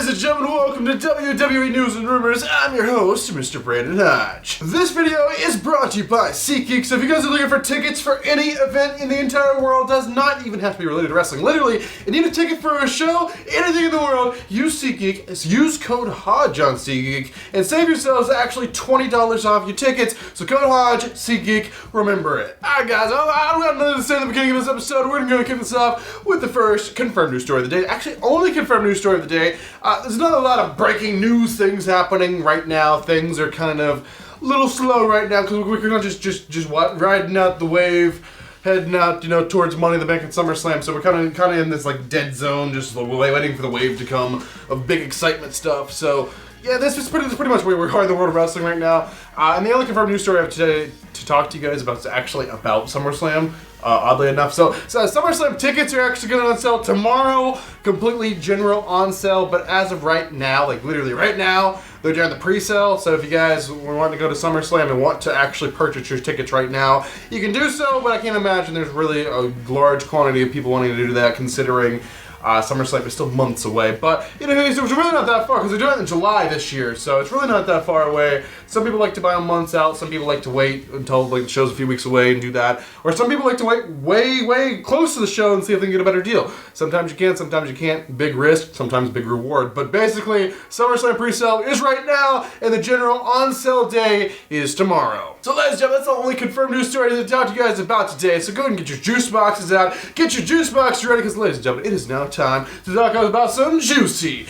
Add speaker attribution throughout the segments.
Speaker 1: Ladies and gentlemen, welcome to WWE News and Rumors. I'm your host, Mr. Brandon Hodge. This video is brought to you by SeatGeek, so if you guys are looking for tickets for any event in the entire world, does not even have to be related to wrestling. Literally, you need a ticket for a show, anything in the world, use SeatGeek, use code Hodge on SeatGeek, and save yourselves actually $20 off your tickets. So code Hodge, SeatGeek, remember it. Alright guys, I don't have nothing to say at the beginning of this episode. We're going to kick this off with the first confirmed news story of the day. Actually, only confirmed news story of the day. There's not a lot of breaking news things happening right now. Things are kind of a little slow right now because we're not just riding out the wave, heading out, towards Money in the Bank and SummerSlam. So we're kind of in this like dead zone, just waiting for the wave to come of big excitement stuff. So yeah, this is pretty much where we are in the world of wrestling right now. And the only confirmed news story I have today to talk to you guys about is actually about SummerSlam. Oddly enough. So SummerSlam tickets are actually going on sale tomorrow. Completely general on sale. But as of right now, like literally right now, they're doing the pre-sale. So if you guys want to go to SummerSlam and want to actually purchase your tickets right now, you can do so. But I can't imagine there's really a large quantity of people wanting to do that, considering SummerSlam is still months away, but it's really not that far because they're doing it in July this year, so it's really not that far away. Some people like to buy them months out. Some people like to wait until like the show's a few weeks away and do that, or some people like to wait way close to the show and see if they can get a better deal. Sometimes you can, sometimes you can't. Big risk, sometimes big reward. But basically, SummerSlam pre-sale is right now, and the general on-sale day is tomorrow. So ladies and gentlemen, that's the only confirmed news story to talk to you guys about today. So go ahead and get your juice boxes out, get your juice boxes ready, because ladies and gentlemen, it is now time to talk about some juicy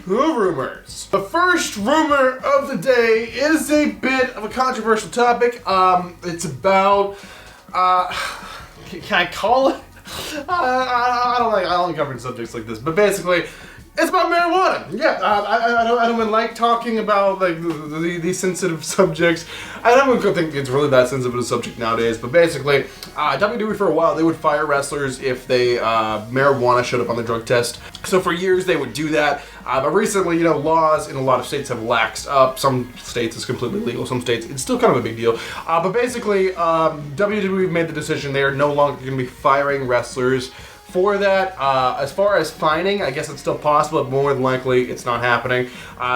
Speaker 1: rumors. The first rumor of the day is a bit of a controversial topic. It's about, can I call it? I don't like covering subjects like this, but basically, it's about marijuana. Yeah, I don't like talking about like these sensitive subjects. I don't think it's really that sensitive of a subject nowadays. But basically, WWE for a while they would fire wrestlers if they marijuana showed up on the drug test. So for years they would do that. But recently, laws in a lot of states have laxed up. Some states it's completely legal. Some states it's still kind of a big deal. But basically, WWE made the decision they are no longer going to be firing wrestlers for that. As far as fining, I guess it's still possible, but more than likely it's not happening.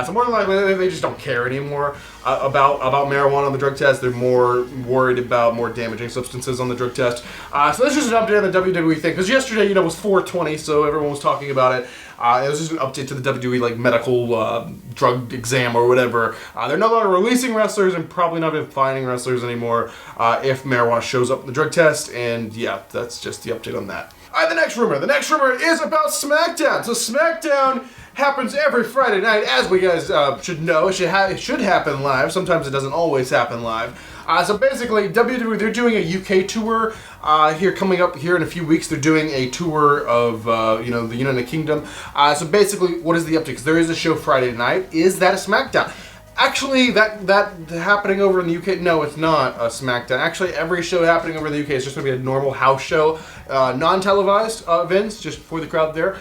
Speaker 1: So more than likely they just don't care anymore about marijuana on the drug test. They're more worried about more damaging substances on the drug test. So this is just an update on the WWE thing, because yesterday, was 4/20, so everyone was talking about it. It was just an update to the WWE like medical drug exam or whatever. They're no longer releasing wrestlers and probably not even fining wrestlers anymore if marijuana shows up in the drug test. And yeah, that's just the update on that. Alright, the next rumor. The next rumor is about SmackDown. So SmackDown happens every Friday night, as we guys should know. It should happen live. Sometimes it doesn't always happen live. So basically, WWE, they're doing a UK tour coming up here in a few weeks. They're doing a tour of, the United Kingdom. So basically, what is the update? Because there is a show Friday night. Is that a SmackDown? Actually, that happening over in the UK, no, it's not a SmackDown. Actually, every show happening over in the UK is just going to be a normal house show, non-televised events, just for the crowd there.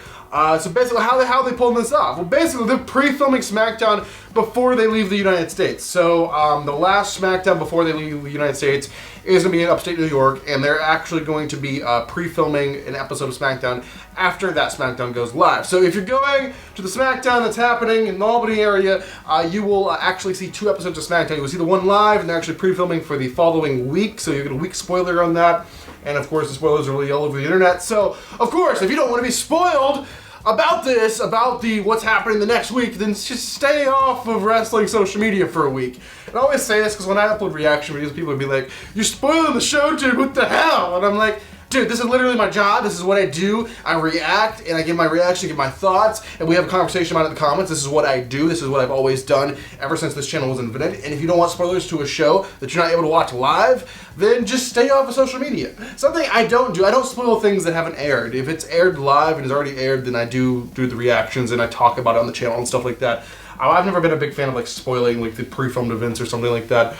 Speaker 1: So basically, how they pulling this off? Well, basically, they're pre-filming SmackDown before they leave the United States. So the last SmackDown before they leave the United States is going to be in upstate New York, and they're actually going to be pre-filming an episode of SmackDown after that SmackDown goes live. So if you're going to the SmackDown that's happening in the Albany area, you will actually see 2 episodes of SmackDown. You will see the one live, and they're actually pre-filming for the following week, so you get a week spoiler on that. And of course, the spoilers are really all over the internet. So, of course, if you don't want to be spoiled about this, about what's happening the next week, then just stay off of wrestling social media for a week. And I always say this because when I upload reaction videos, people would be like, "You're spoiling the show, dude, what the hell?" And I'm like, dude, this is literally my job. This is what I do. I react, and I give my reaction, give my thoughts, and we have a conversation about it in the comments. This is what I do. This is what I've always done ever since this channel was invented. And if you don't want spoilers to a show that you're not able to watch live, then just stay off of social media. Something I don't do, I don't spoil things that haven't aired. If it's aired live and it's already aired, then I do the reactions and I talk about it on the channel and stuff like that. I've never been a big fan of like spoiling like the pre-filmed events or something like that,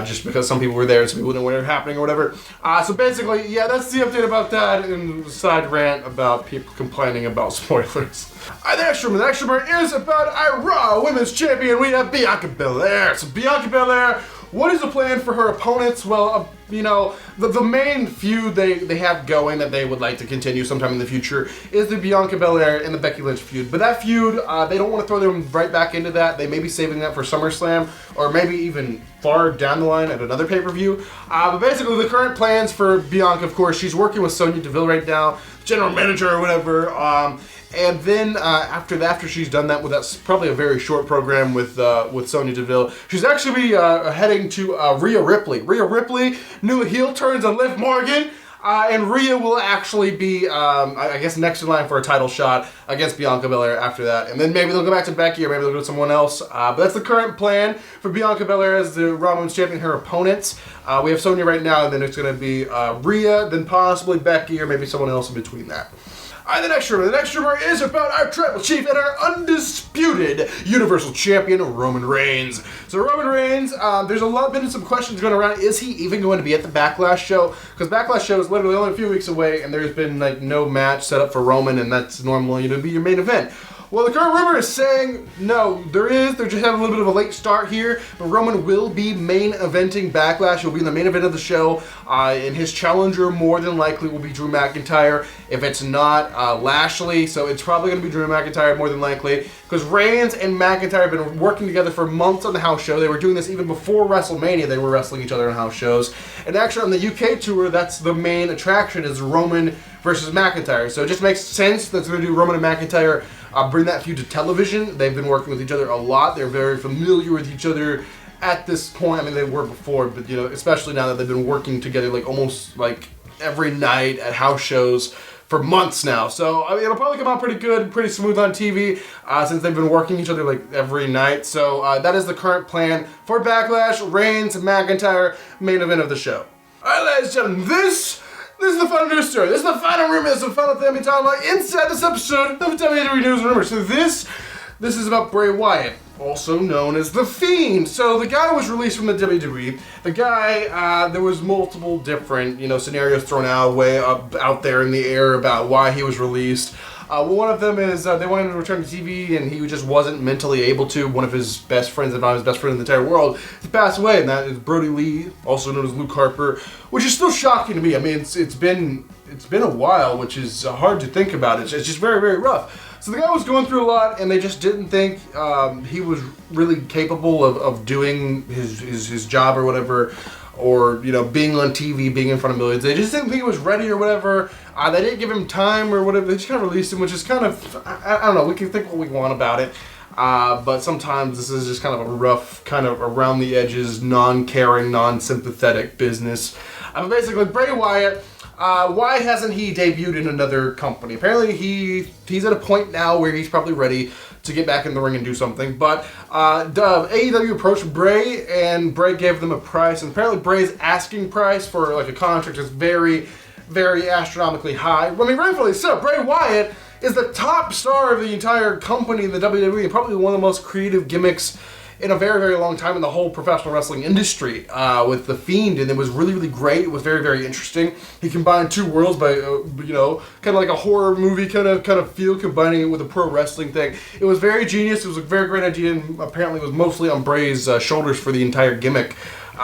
Speaker 1: just because some people were there and some people didn't know what was happening or whatever. So basically, yeah, that's the update about that, and the side rant about people complaining about spoilers. The next rumor is about our Raw Women's Champion. We have Bianca Belair. So Bianca Belair what is the plan for her opponents? Well, you know, the main feud they have going that they would like to continue sometime in the future is the Bianca Belair and the Becky Lynch feud. But that feud, they don't want to throw them right back into that. They may be saving that for SummerSlam, or maybe even far down the line at another pay-per-view. But basically, the current plans for Bianca, of course, she's working with Sonya Deville right now, general manager or whatever. And then after she's done that, that's probably a very short program with Sonya Deville. She's actually heading to Rhea Ripley. Rhea Ripley, new heel turns on Liv Morgan. And Rhea will actually be, I guess, next in line for a title shot against Bianca Belair after that. And then maybe they'll go back to Becky, or maybe they'll go to someone else. But that's the current plan for Bianca Belair as the Raw Women's Champion, her opponents. We have Sonya right now, and then it's going to be Rhea, then possibly Becky, or maybe someone else in between that. Alright, the next rumor is about our Tribal Chief and our undisputed Universal Champion, Roman Reigns. So Roman Reigns, there's been some questions going around. Is he even going to be at the Backlash show? Because Backlash show is literally only a few weeks away, and there's been like no match set up for Roman, and that's normally to be your main event. Well, the current rumor is saying, no, they're just having a little bit of a late start here, but Roman will be main eventing Backlash. He'll be in the main event of the show, and his challenger more than likely will be Drew McIntyre. If it's not Lashley, so it's probably going to be Drew McIntyre more than likely, because Reigns and McIntyre have been working together for months on the house show. They were doing this even before WrestleMania. They were wrestling each other on house shows. And actually on the UK tour, that's the main attraction, is Roman versus McIntyre. So it just makes sense that they're going to do Roman and McIntyre, bring that feud to television. They've been working with each other a lot. They're very familiar with each other at this point. I mean, they were before, but, you know, especially now that they've been working together like almost like every night at house shows for months now. So, I mean, it'll probably come out pretty good, pretty smooth on TV, since they've been working each other like every night. So, that is the current plan for Backlash, Reigns, McIntyre, main event of the show. Alright, ladies and gentlemen, this is the final news story. This is the final rumor. This is the final thing I'm talking about inside this episode of WWE News and Rumors. So this is about Bray Wyatt, also known as the Fiend. So the guy was released from the WWE. The guy, there was multiple different, scenarios thrown out there in the air about why he was released. One of them is they wanted him to return to TV, and he just wasn't mentally able to. One of his best friends, if not his best friend in the entire world, he passed away, and that is Brody Lee, also known as Luke Harper, which is still shocking to me. I mean, it's been a while, which is hard to think about. It's just very, very rough. So the guy was going through a lot, and they just didn't think he was really capable of doing his job or whatever, or being on TV, being in front of millions. They just didn't think he was ready or whatever. They didn't give him time or whatever. They just kind of released him, which is kind of, I don't know, we can think what we want about it. But sometimes this is just kind of a rough, kind of around the edges, non-caring, non-sympathetic business. Basically, Bray Wyatt, why hasn't he debuted in another company? Apparently he's at a point now where he's probably ready to get back in the ring and do something. But AEW approached Bray, and Bray gave them a price. And apparently Bray's asking price for like a contract is very, very astronomically high. I mean, rightfully so. Bray Wyatt is the top star of the entire company in the WWE, and probably one of the most creative gimmicks in a very, very long time in the whole professional wrestling industry, with the Fiend, and it was really, really great. It was very, very interesting. He combined two worlds by, kind of like a horror movie kind of feel, combining it with a pro wrestling thing. It was very genius. It was a very great idea, and apparently it was mostly on Bray's shoulders for the entire gimmick,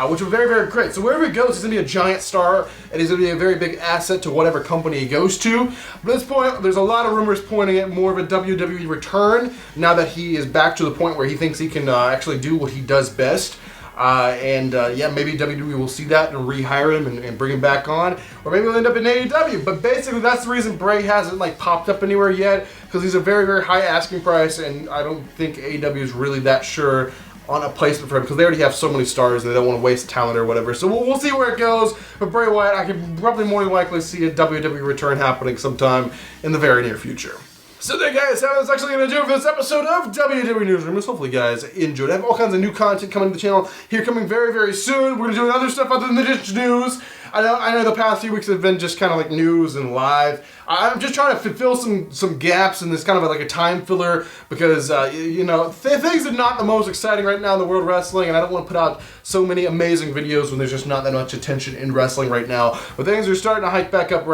Speaker 1: which was very, very great. So wherever he goes, he's going to be a giant star, and he's going to be a very big asset to whatever company he goes to. But at this point, there's a lot of rumors pointing at more of a WWE return, now that he is back to the point where he thinks he can actually do what he does best. Maybe WWE will see that and rehire him and bring him back on. Or maybe he'll end up in AEW. But basically, that's the reason Bray hasn't popped up anywhere yet, because he's a very, very high asking price, and I don't think AEW is really that sure on a placement for him, because they already have so many stars and they don't want to waste talent or whatever. So we'll see where it goes. But Bray Wyatt, I could probably more than likely see a WWE return happening sometime in the very near future. So there, guys, that's actually going to do it for this episode of WWE News Rumors. Hopefully, you guys enjoyed. I have all kinds of new content coming to the channel here, coming very, very soon. We're going to do other stuff other than the Ditch News. I know the past few weeks have been just kind of like news and live. I'm just trying to fill some gaps in this kind of like a time filler, because, things are not the most exciting right now in the world of wrestling, and I don't want to put out so many amazing videos when there's just not that much attention in wrestling right now. But things are starting to hike back up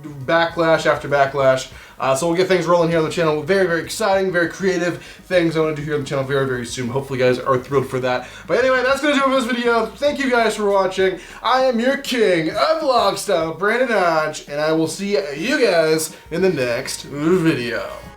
Speaker 1: Backlash after Backlash. So we'll get things rolling here on the channel. Very, very exciting, very creative things I want to do here on the channel very, very soon. Hopefully you guys are thrilled for that. But anyway, that's going to do it for this video. Thank you guys for watching. I am your king of vlog style, Brandon Hodge, and I will see you guys in the next video.